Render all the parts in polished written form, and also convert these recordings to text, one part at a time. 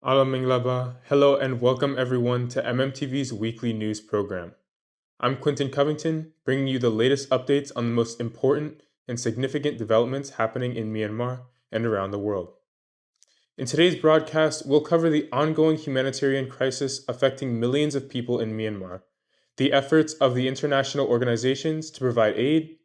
Alaminglaba. Hello and welcome everyone to MMTV's weekly news program. I'm Quentin Covington, bringing you the latest updates on the most important and significant developments happening in Myanmar and around the world. In today's broadcast, we'll cover the ongoing humanitarian crisis affecting millions of people in Myanmar, the efforts of the international organizations to provide aid,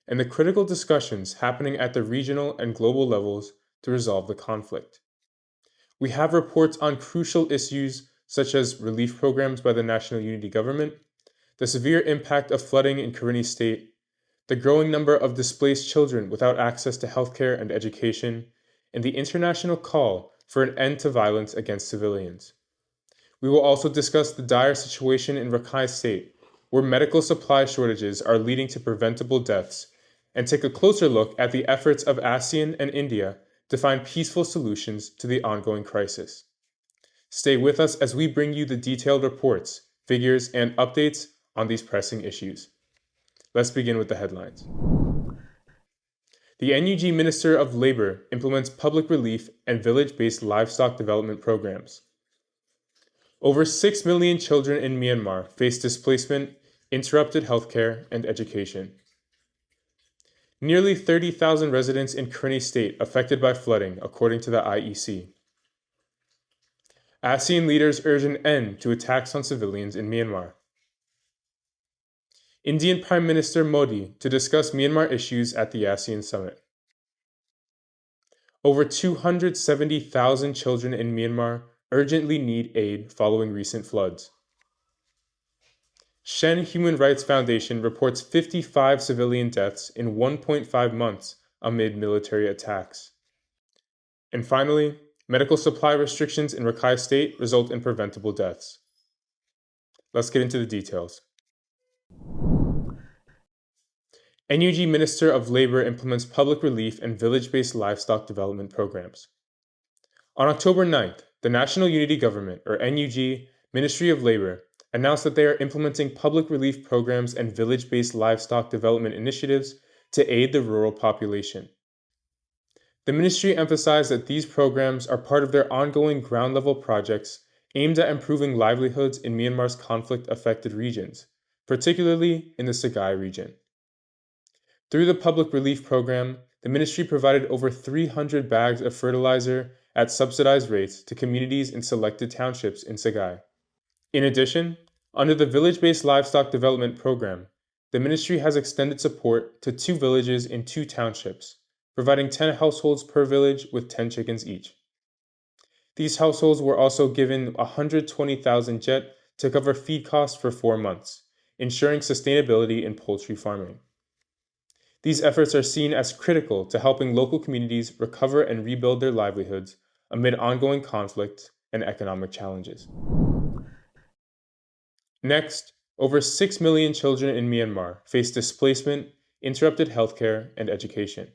and the critical discussions happening at the regional and global levels to resolve the conflict. We have reports on crucial issues such as relief programs by the National Unity Government, the severe impact of flooding in Karenni State, the growing number of displaced children without access to healthcare and education, and the international call for an end to violence against civilians. We will also discuss the dire situation in Rakhine State, where medical supply shortages are leading to preventable deaths, and take a closer look at the efforts of ASEAN and India to find peaceful solutions to the ongoing crisis. Stay with us as we bring you the detailed reports, figures, and updates on these pressing issues. Let's begin with the headlines. The NUG Minister of Labor implements public relief and village-based livestock development programs. Over 6 million children in Myanmar face displacement, interrupted healthcare, and education. Nearly 30,000 residents in Karenni State affected by flooding, according to the IEC. ASEAN leaders urge an end to attacks on civilians in Myanmar. Indian Prime Minister Modi to discuss Myanmar issues at the ASEAN Summit. Over 270,000 children in Myanmar urgently need aid following recent floods. Shen Human Rights Foundation reports 55 civilian deaths in 1.5 months amid military attacks. And finally, medical supply restrictions in Rakhine State result in preventable deaths. Let's get into the details. NUG Minister of Labor implements public relief and village-based livestock development programs. On October 9th, the National Unity Government, or NUG, Ministry of Labor, announced that they are implementing public relief programs and village-based livestock development initiatives to aid the rural population. The ministry emphasized that these programs are part of their ongoing ground-level projects aimed at improving livelihoods in Myanmar's conflict-affected regions, particularly in the Sagae region. Through the public relief program, the ministry provided over 300 bags of fertilizer at subsidized rates to communities in selected townships in Sagae. In addition, under the Village-Based Livestock Development Program, the ministry has extended support to 2 villages in 2 townships, providing 10 households per village with 10 chickens each. These households were also given 120,000 jet to cover feed costs for 4 months, ensuring sustainability in poultry farming. These efforts are seen as critical to helping local communities recover and rebuild their livelihoods amid ongoing conflict and economic challenges. Next, over 6 million children in Myanmar face displacement, interrupted healthcare, and education.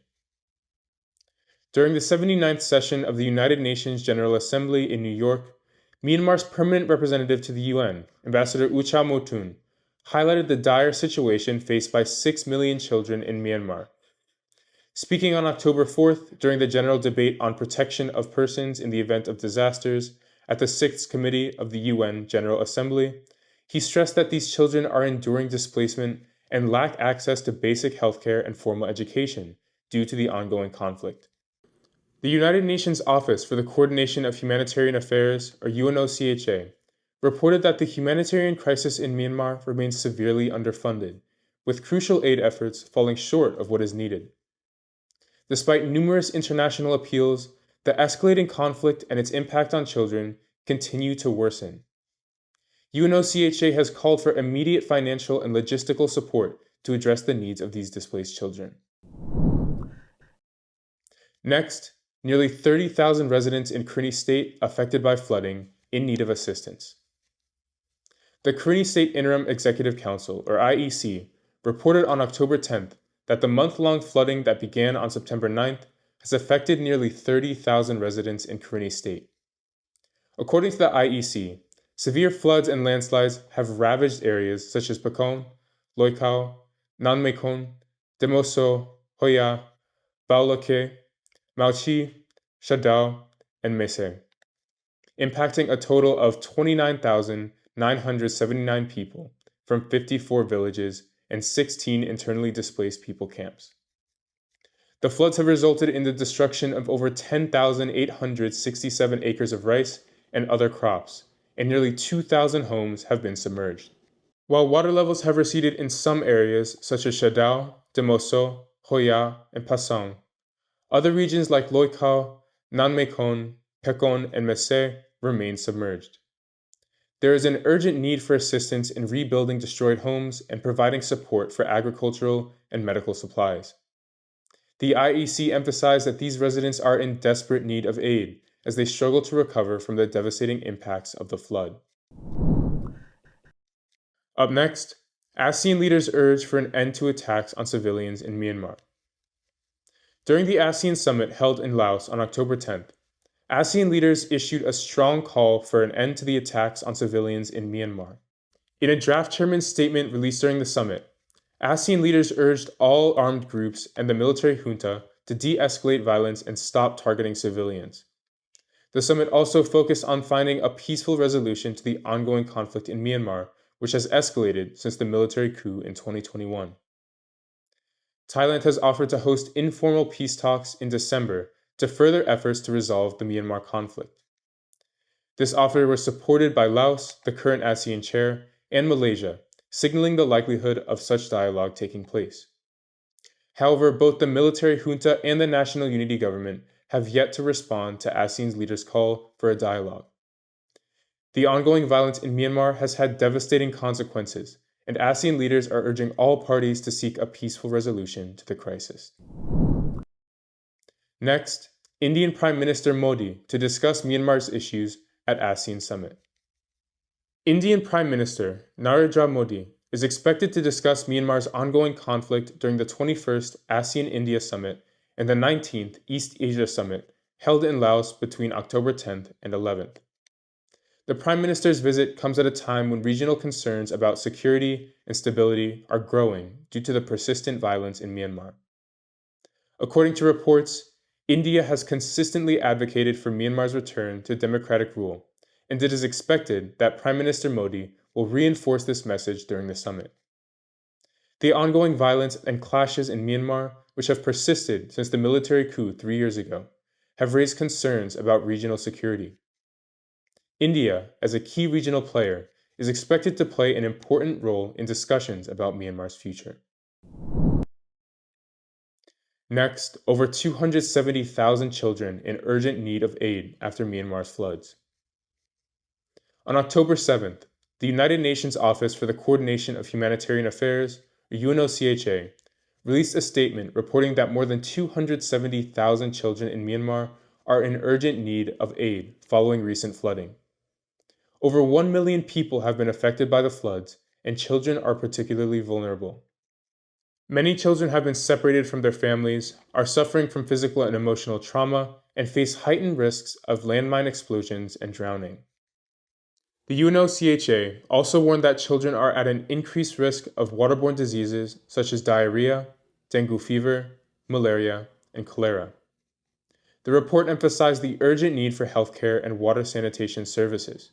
During the 79th session of the United Nations General Assembly in New York, Myanmar's permanent representative to the UN, Ambassador Ucha Motun, highlighted the dire situation faced by 6 million children in Myanmar. Speaking on October 4th during the general debate on protection of persons in the event of disasters at the 6th Committee of the UN General Assembly, he stressed that these children are enduring displacement and lack access to basic healthcare and formal education due to the ongoing conflict. The United Nations Office for the Coordination of Humanitarian Affairs, or UNOCHA, reported that the humanitarian crisis in Myanmar remains severely underfunded, with crucial aid efforts falling short of what is needed. Despite numerous international appeals, the escalating conflict and its impact on children continue to worsen. UNOCHA has called for immediate financial and logistical support to address the needs of these displaced children. Next, nearly 30,000 residents in Karenni State affected by flooding in need of assistance. The Karenni State Interim Executive Council, or IEC, reported on October 10th that the month-long flooding that began on September 9th has affected nearly 30,000 residents in Karenni State. According to the IEC, severe floods and landslides have ravaged areas such as Pakon, Loikao, Nanmekon, Demoso, Hoya, Baoloke, Mauchi, Shadao, and Mese. impacting a total of 29,979 people from 54 villages and 16 internally displaced people camps. The floods have resulted in the destruction of over 10,867 acres of rice and other crops, and nearly 2,000 homes have been submerged. While water levels have receded in some areas, such as Shadao, Demoso, Hoya, and Pasang, other regions like Loikao, Nanmekon, Pekon, and Mese remain submerged. There is an urgent need for assistance in rebuilding destroyed homes and providing support for agricultural and medical supplies. The IEC emphasized that these residents are in desperate need of aid as they struggle to recover from the devastating impacts of the flood. Up next, ASEAN leaders urge for an end to attacks on civilians in Myanmar. During the ASEAN summit held in Laos on October 10th, ASEAN leaders issued a strong call for an end to the attacks on civilians in Myanmar. In a draft chairman's statement released during the summit, ASEAN leaders urged all armed groups and the military junta to de-escalate violence and stop targeting civilians. The summit also focused on finding a peaceful resolution to the ongoing conflict in Myanmar, which has escalated since the military coup in 2021. Thailand has offered to host informal peace talks in December to further efforts to resolve the Myanmar conflict. This offer was supported by Laos, the current ASEAN chair, and Malaysia, signaling the likelihood of such dialogue taking place. However, both the military junta and the National Unity Government have yet to respond to ASEAN's leaders' call for a dialogue. The ongoing violence in Myanmar has had devastating consequences, and ASEAN leaders are urging all parties to seek a peaceful resolution to the crisis. Next, Indian Prime Minister Modi to discuss Myanmar's issues at ASEAN Summit. Indian Prime Minister Narendra Modi is expected to discuss Myanmar's ongoing conflict during the 21st ASEAN-India Summit and the 19th East Asia Summit held in Laos between October 10th and 11th. The Prime Minister's visit comes at a time when regional concerns about security and stability are growing due to the persistent violence in Myanmar. According to reports, India has consistently advocated for Myanmar's return to democratic rule, and it is expected that Prime Minister Modi will reinforce this message during the summit. The ongoing violence and clashes in Myanmar, which have persisted since the military coup 3 years ago, have raised concerns about regional security. India, as a key regional player, is expected to play an important role in discussions about Myanmar's future. Next, over 270,000 children in urgent need of aid after Myanmar's floods. On October 7th, the United Nations Office for the Coordination of Humanitarian Affairs, or UNOCHA, released a statement reporting that more than 270,000 children in Myanmar are in urgent need of aid following recent flooding. Over 1 million people have been affected by the floods, and children are particularly vulnerable. Many children have been separated from their families, are suffering from physical and emotional trauma, and face heightened risks of landmine explosions and drowning. The UNOCHA also warned that children are at an increased risk of waterborne diseases such as diarrhea, dengue fever, malaria, and cholera. The report emphasized the urgent need for healthcare and water sanitation services.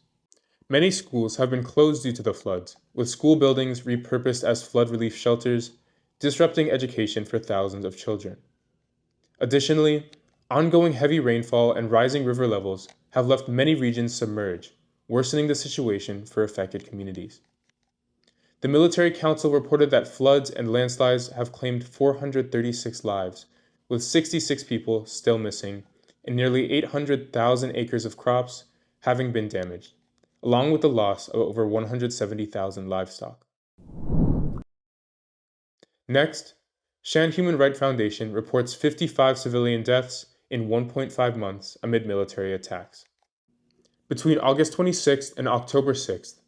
Many schools have been closed due to the floods, with school buildings repurposed as flood relief shelters, disrupting education for thousands of children. Additionally, ongoing heavy rainfall and rising river levels have left many regions submerged, worsening the situation for affected communities. The Military Council reported that floods and landslides have claimed 436 lives, with 66 people still missing and nearly 800,000 acres of crops having been damaged, along with the loss of over 170,000 livestock. Next, Shan Human Rights Foundation reports 55 civilian deaths in 1.5 months amid military attacks. Between August 26th and October 6th,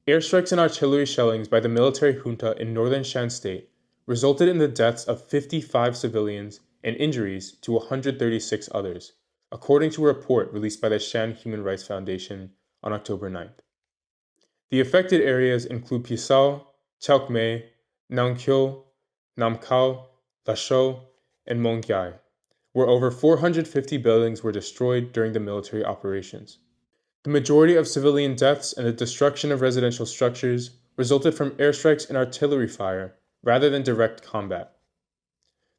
airstrikes and artillery shellings by the military junta in northern Shan state resulted in the deaths of 55 civilians and injuries to 136 others, according to a report released by the Shan Human Rights Foundation on October 9th. The affected areas include Pisau, Chaukmei, Nangkyo, Namkhao, Lashou, and Mongyai, where over 450 buildings were destroyed during the military operations. The majority of civilian deaths and the destruction of residential structures resulted from airstrikes and artillery fire rather than direct combat.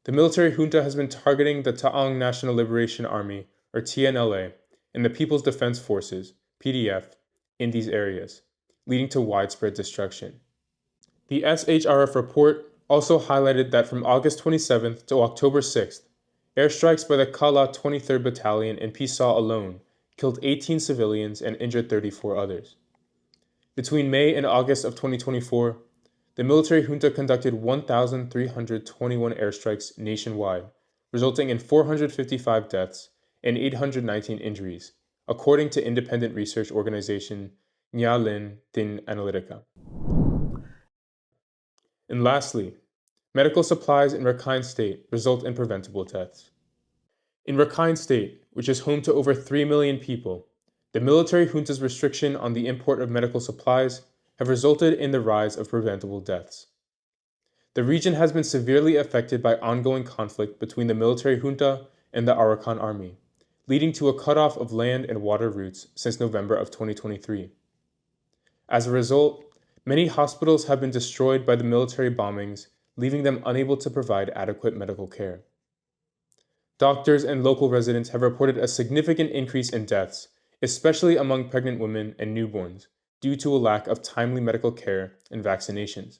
The military junta has been targeting the Taong National Liberation Army, or TNLA, and the People's Defense Forces, PDF, in these areas, leading to widespread destruction. The SHRF report also highlighted that from August 27th to October 6th, airstrikes by the Kala 23rd Battalion in Pisau alone killed 18 civilians and injured 34 others. Between May and August of 2024, the military junta conducted 1,321 airstrikes nationwide, resulting in 455 deaths and 819 injuries, according to independent research organization Nyalin Tin Analytica. And lastly, medical supplies in Rakhine State result in preventable deaths. In Rakhine State, which is home to over 3 million people, the military junta's restriction on the import of medical supplies have resulted in the rise of preventable deaths. The region has been severely affected by ongoing conflict between the military junta and the Arakan army, leading to a cutoff of land and water routes since November of 2023. As a result, many hospitals have been destroyed by the military bombings, leaving them unable to provide adequate medical care. Doctors and local residents have reported a significant increase in deaths, especially among pregnant women and newborns, due to a lack of timely medical care and vaccinations.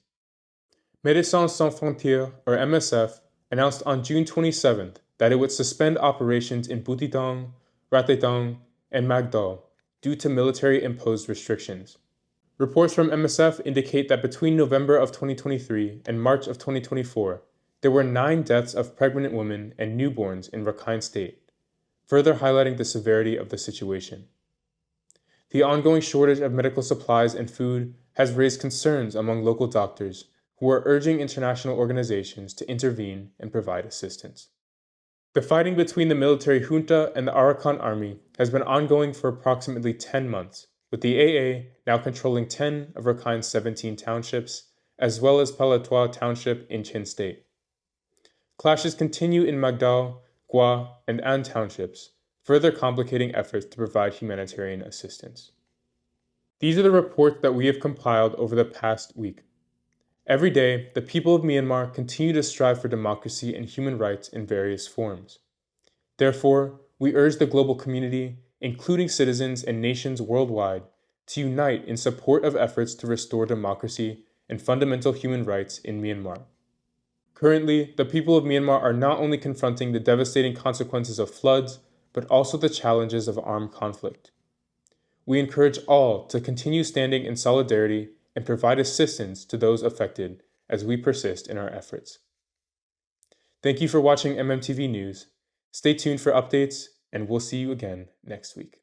Médecins Sans Frontières, or MSF, announced on June 27th that it would suspend operations in Butitong, Ratetong, and Magdal due to military-imposed restrictions. Reports from MSF indicate that between November of 2023 and March of 2024, there were 9 deaths of pregnant women and newborns in Rakhine State, further highlighting the severity of the situation. The ongoing shortage of medical supplies and food has raised concerns among local doctors who are urging international organizations to intervene and provide assistance. The fighting between the military junta and the Arakan army has been ongoing for approximately 10 months, with the AA now controlling 10 of Rakhine's 17 townships, as well as Palatois Township in Chin State. Clashes continue in Magdal, Gua, and An townships, further complicating efforts to provide humanitarian assistance. These are the reports that we have compiled over the past week. Every day, the people of Myanmar continue to strive for democracy and human rights in various forms. Therefore, we urge the global community, including citizens and nations worldwide, to unite in support of efforts to restore democracy and fundamental human rights in Myanmar. Currently, the people of Myanmar are not only confronting the devastating consequences of floods, but also the challenges of armed conflict. We encourage all to continue standing in solidarity and provide assistance to those affected as we persist in our efforts. Thank you for watching MMTV News. Stay tuned for updates, and we'll see you again next week.